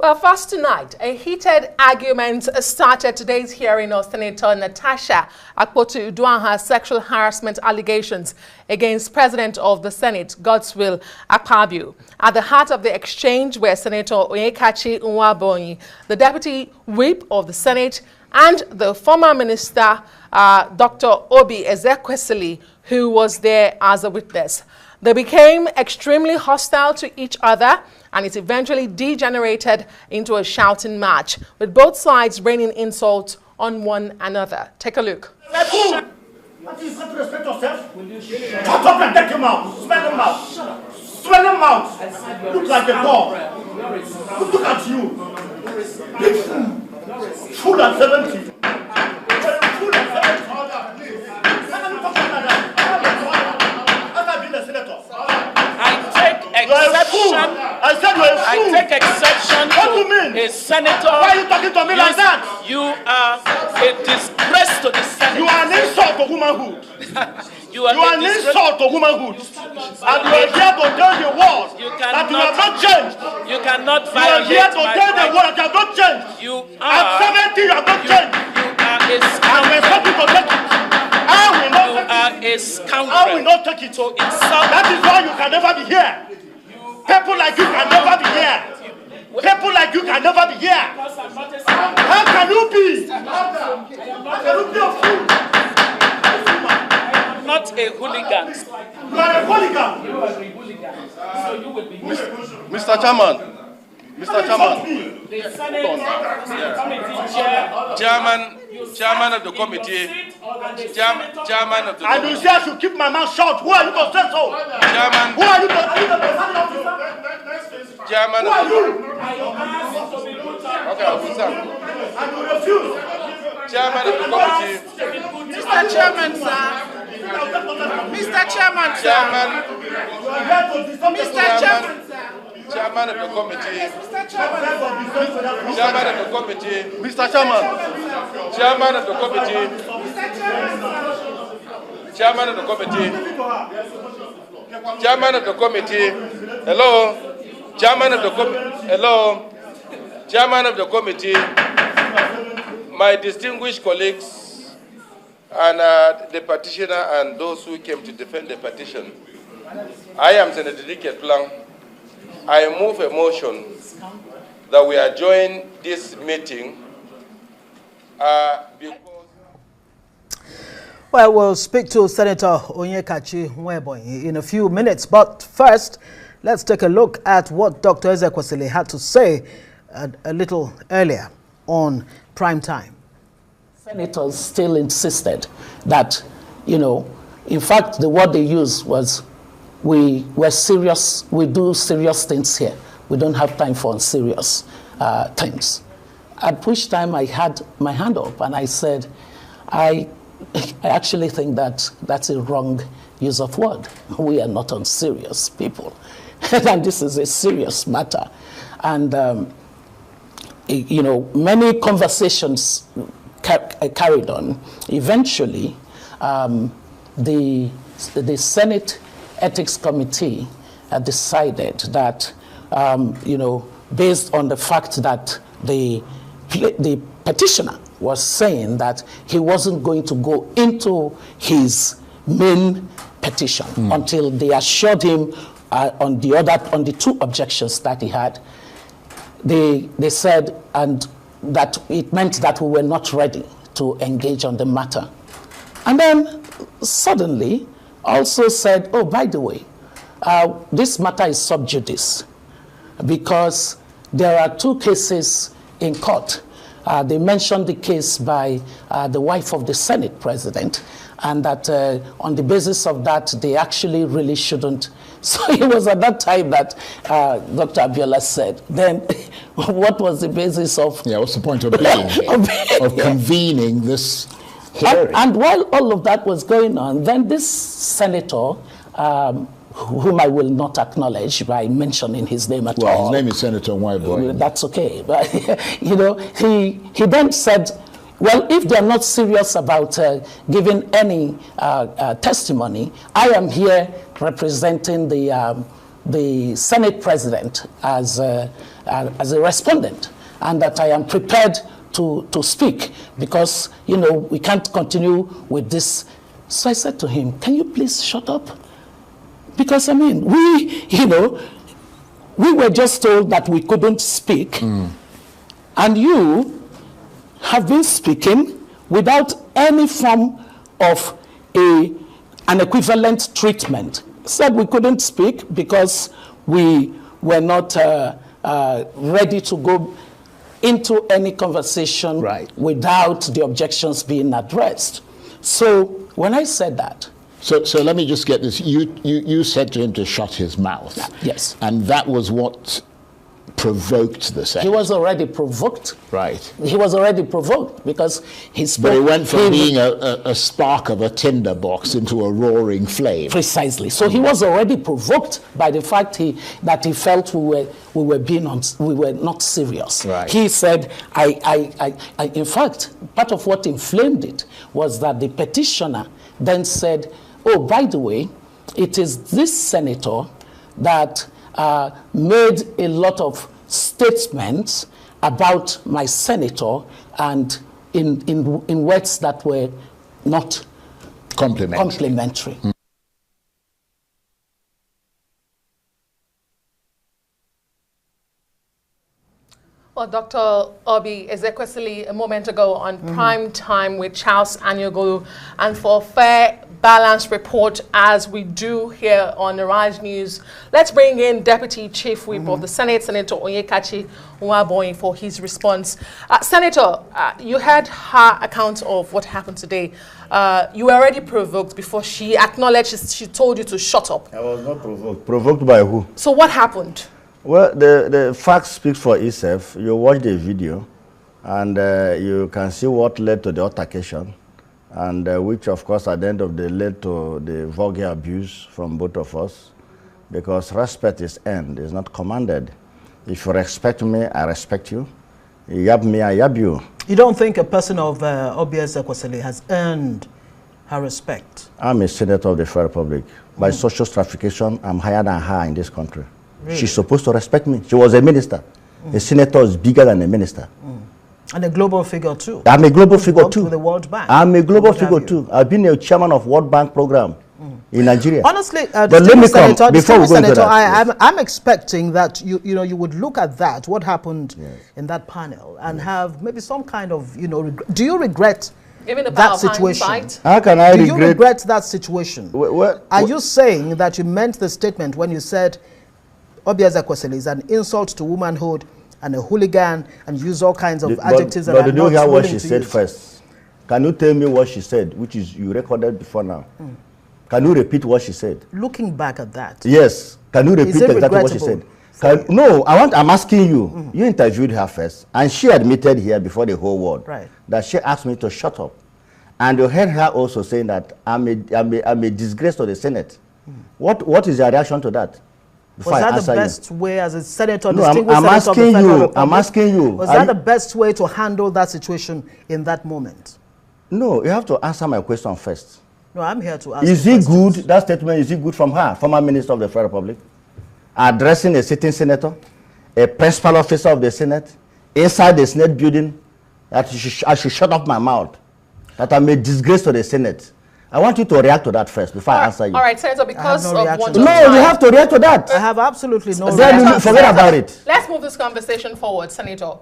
Well, first tonight, a heated argument started today's hearing of Senator Natasha Akpotu-Uduaghan's sexual harassment allegations against President of the Senate, Godswill Akpabio. At the heart of the exchange were Senator NWEBONYI, the Deputy Whip of the Senate, and the former Minister, Dr. Oby Ezekwesiri, who was there as a witness. They became extremely hostile to each other, and it eventually degenerated into a shouting match, with both sides raining insults on one another. Take a look. Shut yourself. Shut up and take him out. Smell him out. Smell him out. Look like a dog. Look at you. Big fool. Fool at 70. Fool at 70. I take exception to a senator. Why are you talking to me like that? You are a disgrace to the Senate. You are an insult to womanhood. You are an insult to womanhood. And you are here to tell the world that you have not changed. You cannot violate. You are here to tell the world that you have not changed. You are. At 70, you have not changed. You are a scoundrel. And we're starting to take it. I will not take it. You are a scoundrel. I will not take it. So insult. That is why you can never be here. People like you can never be here. People like you can never be here. How can you be? How can you be a fool? I am not a hooligan. You are a hooligan. You are a hooligan. So you will be Mr. Chairman. Mr. Chairman. The Senate committee chairman of the committee. Chairman of the committee. And you say I should keep my mouth shut. Who are you to say so? Chairman. Who are you to Chairman of the Okay, officer. And you refuse. Chairman of the committee. Mr. Chairman, sir. Mr. Chairman, sir. Mr. Chairman, sir. Chairman of the committee. Chairman of the committee. Mr. Chairman. Chairman of the committee. Chairman of the committee. Chairman of the committee. Hello. Chairman of the committee. Hello. Chairman of the committee. My distinguished colleagues and the petitioner and those who came to defend the petition. I am Senator Dicket Plan. I move a motion that we adjourn this meeting because... Well, we'll speak to Senator NWEBONYI in a few minutes, but first, let's take a look at what Dr. Ezekwesiri had to say a little earlier on prime time. Senators still insisted that, in fact, the word they used was, we were serious, we do serious things here. We don't have time for unserious things. At which time I had my hand up and I said, I actually think that that's a wrong use of word. We are not unserious people. And this is a serious matter. And, many conversations carried on. Eventually, the Senate Ethics Committee decided that, based on the fact that the petitioner was saying that he wasn't going to go into his main petition until they assured him on the two objections that he had, they said, and that it meant that we were not ready to engage on the matter. And then suddenly also said, oh, by the way, this matter is sub judice because there are two cases in court. They mentioned the case by the wife of the Senate president, and that on the basis of that, they actually really shouldn't. So it was at that time that Dr. Abiola said, then what was the basis of... Yeah, what's the point of being of convening this hearing? And while all of that was going on, then this senator, whom I will not acknowledge by mentioning his name at all. Well, his name is Senator NWEBONYI. That's okay. But, he then said, well, if they're not serious about giving any testimony, I am here representing the the Senate President as a respondent, and that I am prepared to speak because, you know, we can't continue with this. So I said to him, can you please shut up? Because, I mean, we were just told that we couldn't speak, and you have been speaking without any form of an equivalent treatment. Said we couldn't speak because we were not ready to go into any conversation without the objections being addressed. So when I said that, So let me just get this. You said to him to shut his mouth. Yes. And that was what provoked the Senate. He was already provoked. Right. He was already provoked because he spoke. But it went from being a spark of a tinder box into a roaring flame. Precisely. So he was already provoked by the fact that he felt we were not serious. Right. He said, in fact, part of what inflamed it was that the petitioner then said, oh, by the way, it is this senator that made a lot of statements about my senator and in words that were not complimentary. Well, Dr. Oby Ezekwesiri a moment ago on Prime Time with Charles Anyogolu, and for a fair, balanced report as we do here on the Rise News, let's bring in Deputy Chief Whip of the Senate, Senator Onyekachi NWEBONYI, for his response. Senator, you had her account of what happened today. You were already provoked before she acknowledged she told you to shut up. I was not provoked. Provoked by who? So what happened? Well, the fact speaks for itself. You watch the video, and you can see what led to the altercation, and which, of course, at the end of the day, led to the vulgar abuse from both of us, because respect is earned, it's not commanded. If you respect me, I respect you. You yab me, I yab you. You don't think a person of Oby Ezekwesiri has earned her respect? I'm a senator of the Federal Republic. By social stratification, I'm higher than her in this country. Really? She's supposed to respect me. She was a minister. A senator is bigger than a minister. And a global figure too. I'm a global figure too. With the World Bank. I'm a global figure too. I've been a chairman of World Bank program in Nigeria. Honestly, but let me come before we go into that. I'm expecting that you would look at that, what happened in that panel, and have maybe some kind of do you regret that situation? How can I regret? Do you regret that situation? Are you saying that you meant the statement when you said Oby Ezekwesiri is an insult to womanhood and a hooligan, and use all kinds of adjectives that but did you hear what she said first? Can you tell me what she said, which is you recorded before now? Can you repeat what she said? Looking back at that. Yes. Can you repeat exactly what she said? No, I'm asking you. You interviewed her first, and she admitted here before the whole world that she asked me to shut up. And you heard her also saying that I'm a disgrace to the Senate. What is your reaction to that? Was that the best way as a senator? No, I'm asking you. Was that the best way to handle that situation in that moment? No, you have to answer my question first. No, I'm here to ask. Is it good, that statement, is it good from her, former minister of the Federal Republic, addressing a sitting senator, a principal officer of the Senate, inside the Senate building, that I should shut up my mouth, that I'm a disgrace to the Senate? I want you to react to that first before I answer you. All right, Senator, because of one you have to react to that. I have absolutely no reaction. Forget about it. Let's move this conversation forward, Senator.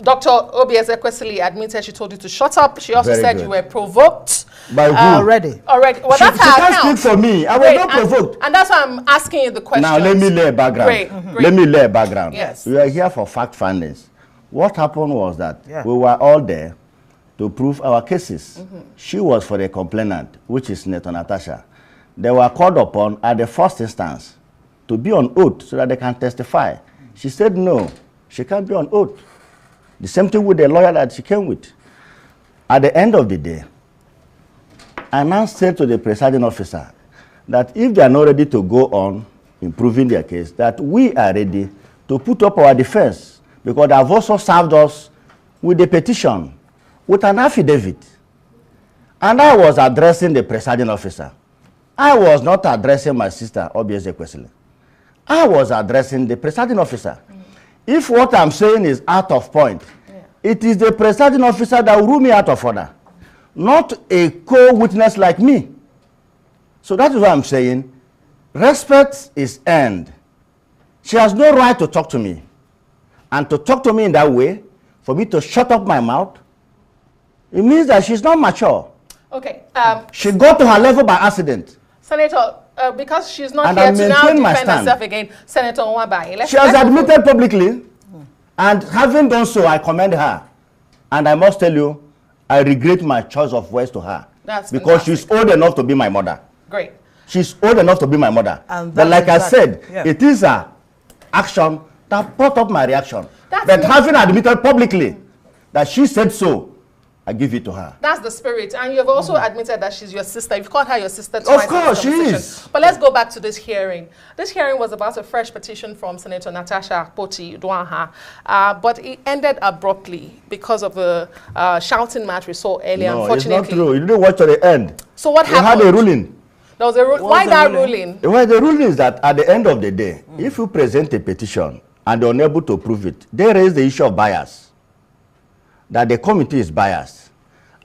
Dr. Oby Ezekwesiri admitted she told you to shut up. She also said you were provoked. By who? Already. Well, that's her account. She can't speak for me. I was not provoked. And that's why I'm asking you the question. Now, let me lay a background. Let me lay a background. Yes. We are here for fact findings. What happened was that we were all there to prove our cases. She was for the complainant, which is Senator Natasha. They were called upon at the first instance to be on oath so that they can testify. She said no, she can't be on oath. The same thing with the lawyer that she came with. At the end of the day, I now said to the presiding officer that if they are not ready to go on improving their case, that we are ready to put up our defense, because they have also served us with the petition, with an affidavit. And I was addressing the presiding officer I was not addressing my sister, Oby Ezekwesiri. I was addressing the presiding officer. If what I'm saying is out of point, it is the presiding officer that will rule me out of order, not a co-witness like me. So that is what I'm saying. Respect is earned. She has no right to talk to me. And to talk to me in that way, for me to shut up my mouth, it means that she's not mature. Okay. She got to her level by accident. Senator, because she's not here to now defend herself again, Senator Nwabai. She has admitted publicly, and having done so, I commend her. And I must tell you, I regret my choice of words to her. That's because fantastic. she's old enough to be my mother. Great. She's old enough to be my mother. But like I said, it is an action that brought up my reaction. But having admitted publicly that she said so, I give it to her. That's the spirit. And you have also admitted that she's your sister. You've called her your sister twice. Of course, she is. But let's go back to this hearing. This hearing was about a fresh petition from Senator Natasha Akpoti-Uduaghan. But it ended abruptly because of the shouting match we saw earlier, unfortunately. No, it's not true. You didn't watch to the end. So what happened? They had a ruling. There was a ruling. Why that ruling? Well, the ruling is that at the end of the day, if you present a petition and they're unable to prove it, they raise the issue of bias. That the committee is biased.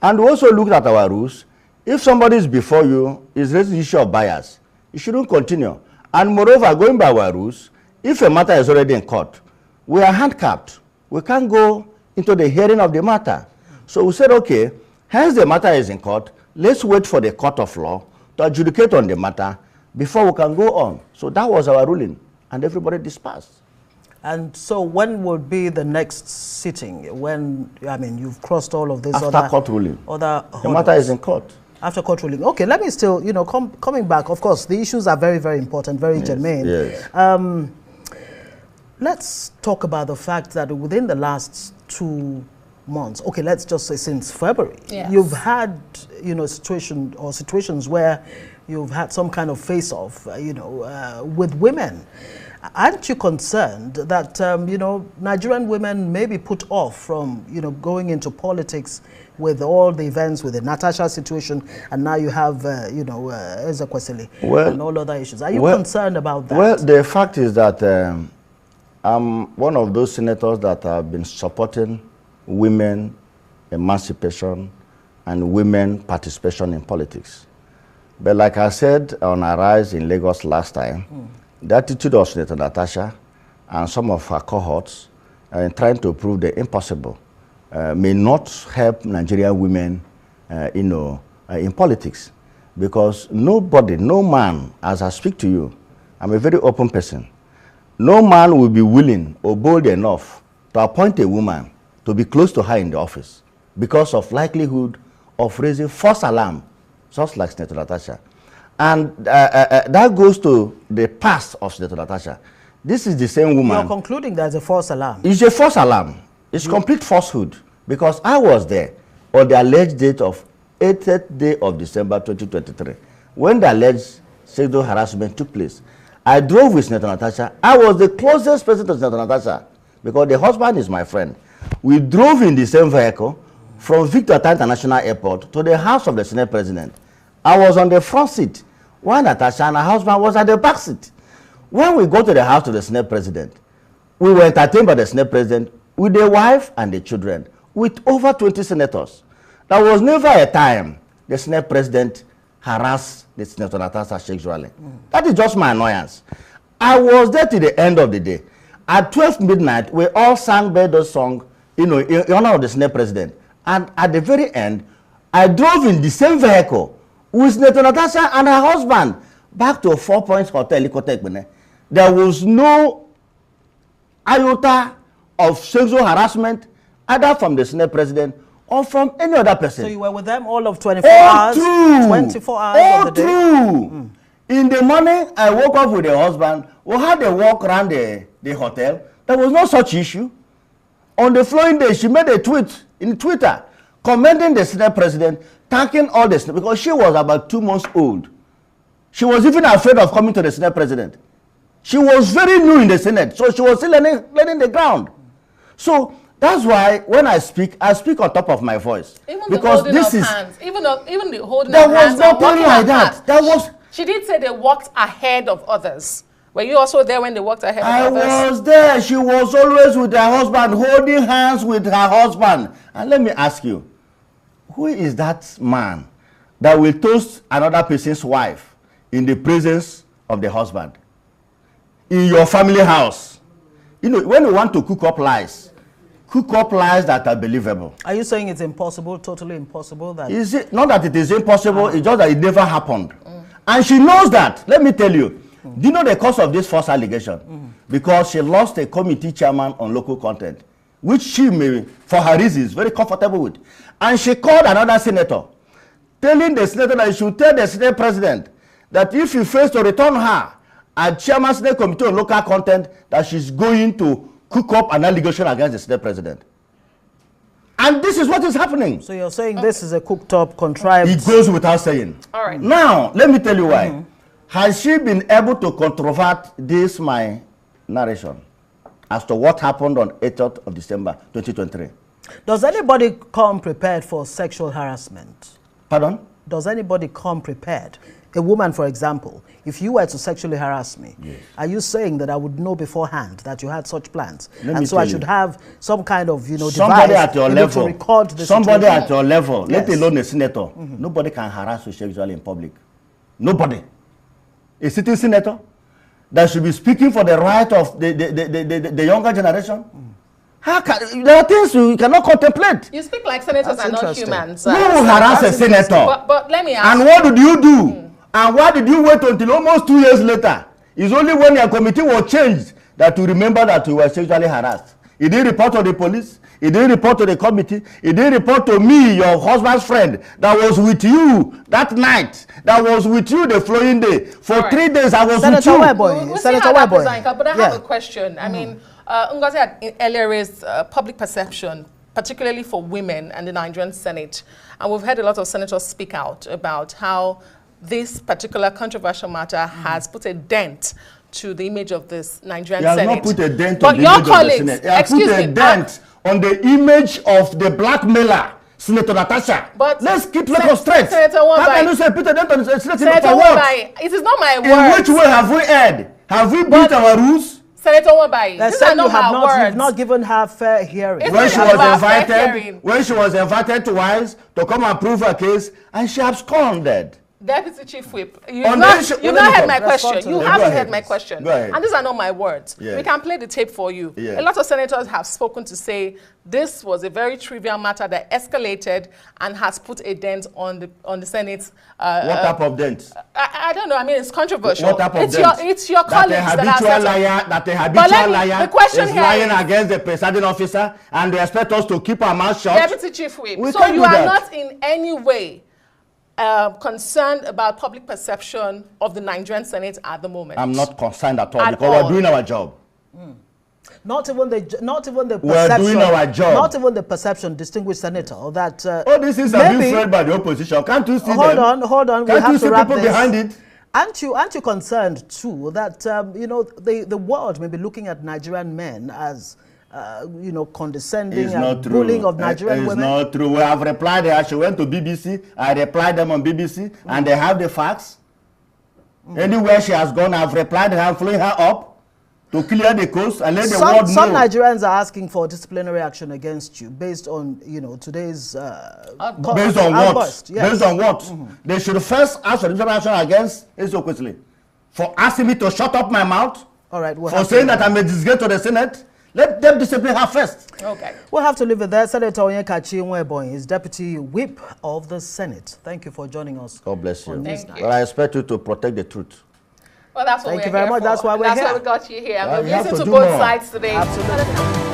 And we also looked at our rules. If somebody is before you, is raising the issue of bias, you shouldn't continue. And moreover, going by our rules, if a matter is already in court, we are handicapped. We can't go into the hearing of the matter. So we said, okay, hence the matter is in court, let's wait for the court of law to adjudicate on the matter before we can go on. So that was our ruling, and everybody dispersed. And so when would be the next sitting? When, I mean, you've crossed all of this after court ruling. The matter is in court. After court ruling. Okay, let me still, you know, coming back. Of course, the issues are very, very important, very germane. Yes. Let's talk about the fact that within the last 2 months, okay, let's just say since February, you've had, you know, situations where you've had some kind of face-off, you know, with women. Aren't you concerned that, you know, Nigerian women may be put off from, you know, going into politics with all the events, with the Natasha situation, and now you have, you know, Ezekwesiri and all other issues? Are you concerned about that? Well, the fact is that I'm one of those senators that have been supporting women emancipation and women participation in politics. But like I said on Arise in Lagos last time, the attitude of Senator Natasha and some of her cohorts in trying to prove the impossible may not help Nigerian women, you know, in politics. Because nobody, no man, as I speak to you, I'm a very open person, no man will be willing or bold enough to appoint a woman to be close to her in the office because of likelihood of raising false alarm, just like Senator Natasha. And that goes to the past of Senator Natasha. This is the same woman. You're concluding there's a false alarm. It's a false alarm. It's complete falsehood. Because I was there on the alleged date of 8th day of December 2023, when the alleged sexual harassment took place. I drove with Senator Natasha. I was the closest person to Senator Natasha because the husband is my friend. We drove in the same vehicle from Victor International Airport to the house of the Senate President. I was on the front seat, while Natasha and her husband was at the back seat. When we go to the house of the Senate President, we were entertained by the Senate President with the wife and the children, with over 20 senators. There was never a time the Senate President harassed the Senator Natasha sexually. That is just my annoyance. I was there till the end of the day. At 12 midnight, we all sang Bedo's song, you know, in honor of the Senate President. And at the very end, I drove in the same vehicle with Senator Natasha and her husband back to 4 Points Hotel, Ikotekbene. There was no iota of sexual harassment either from the Senate President or from any other person. So you were with them all of 24 hours? True. 24 hours of the day? True. In the morning, I woke up with the husband. We had a walk around the hotel. There was no such issue. On the following day, she made a tweet in Twitter commending the Senate President, thanking all the Senate, because she was about 2 months old. She was even afraid of coming to the Senate President. She was very new in the Senate, so she was still learning the ground. So that's why when I speak on top of my voice. Even because the holding this of is hands, even the holding of hands. There was nothing like that. She did say they walked ahead of others. Were you also there when they walked ahead of others? I was there. She was always with her husband, holding hands with her husband. And let me ask you, who is that man that will toast another person's wife in the presence of the husband? In your family house. You know, when you want to cook up lies that are believable. Are you saying it's impossible, totally impossible? That is it not that it is impossible, it's just that it never happened. And she knows that. Let me tell you. Do you know the cause of this false allegation? Because she lost a committee chairman on local content, which she may, for her reasons, very comfortable with. And she called another senator, telling the senator that he should tell the Senate president that if he fails to return her as chairman Senate committee on local content, that she's going to cook up an allegation against the Senate president. And this is what is happening. So you're saying this is a cooked up, contrived... It goes without saying. All right. Now, let me tell you why. Has she been able to controvert this, my narration, as to what happened on 8th of December 2023? Does anybody come prepared for sexual harassment? Pardon? Does anybody come prepared? A woman, for example, if you were to sexually harass me, yes, are you saying that I would know beforehand that you had such plans? And so I should have some kind of, you know, somebody device at your level, to record the somebody situation? at your level, yes, let alone a senator. Nobody can harass you sexually in public. Nobody. A sitting senator that should be speaking for the right of the younger generation. How can, there are things you cannot contemplate. You speak like senators are not humans. Who harass a senator? But let me ask. And what did you do? And why did you wait until almost 2 years later? It's only when your committee was changed that you remember that you were sexually harassed. He didn't report to the police. He didn't report to the committee. He didn't report to me, your husband's friend, that was with you that night, that was with you the following day. For 3 days, I was with you. Senator Weboy. But I have a question. I mean, Ngozi had earlier raised public perception, particularly for women and the Nigerian Senate. And we've heard a lot of senators speak out about how this particular controversial matter has put a dent to the image of this Nigerian Senate. He has not put a dent but on the your image colleagues, of the Senate. He has put a dent on the image of the blackmailer, Senator Natasha. But let's keep Lagos straight. Senator How can you say put a dent on the Senator for what? It is not my words. In which way have we erred? Have we breached our rules? Senator Wambai, these are not my words. You've not given her fair hearing. When she was invited twice to come and prove her case, and she absconded. Deputy Chief Whip, you've not heard my question. You haven't heard my question. And these are not my words. Yeah. We can play the tape for you. Yeah. A lot of senators have spoken to say this was a very trivial matter that escalated and has put a dent on the Senate's... what type of dent? I don't know. I mean, it's controversial. What type of dent? It's your colleagues that a habitual liar is lying against the presiding officer, and they expect us to keep our mouth shut. Deputy Chief Whip, so you are not in any way concerned about public perception of the Nigerian Senate at the moment? I'm not concerned at all, because we're doing our job. Not even the perception. We're doing our job. Not even the perception, distinguished senator, that all these things are being fed by the opposition. Can't you see them? Hold on. Can't you see people behind it? Aren't you concerned too that you know, the world may be looking at Nigerian men as you know, condescending and bullying of Nigerian women? It's not true. We have replied her. She went to BBC. I replied them on BBC, and they have the facts. Anywhere she has gone, I've replied her, following her up to clear the coast and let the world know. Some Nigerians are asking for disciplinary action against you based on, you know, today's based on what? Yes. Based on what? They should first ask for disciplinary action against Ezekwesiri for asking me to shut up my mouth. All right. For saying that I'm a disgrace to the Senate. Let them discipline her first. Okay. We'll have to leave it there. Senator NWEBONYI is Deputy Whip of the Senate. Thank you for joining us. God bless you. Well, I expect you to protect the truth. Well, that's what Thank you very much. That's why we're here. That's why we got you here. We're listening to both sides today. Absolutely.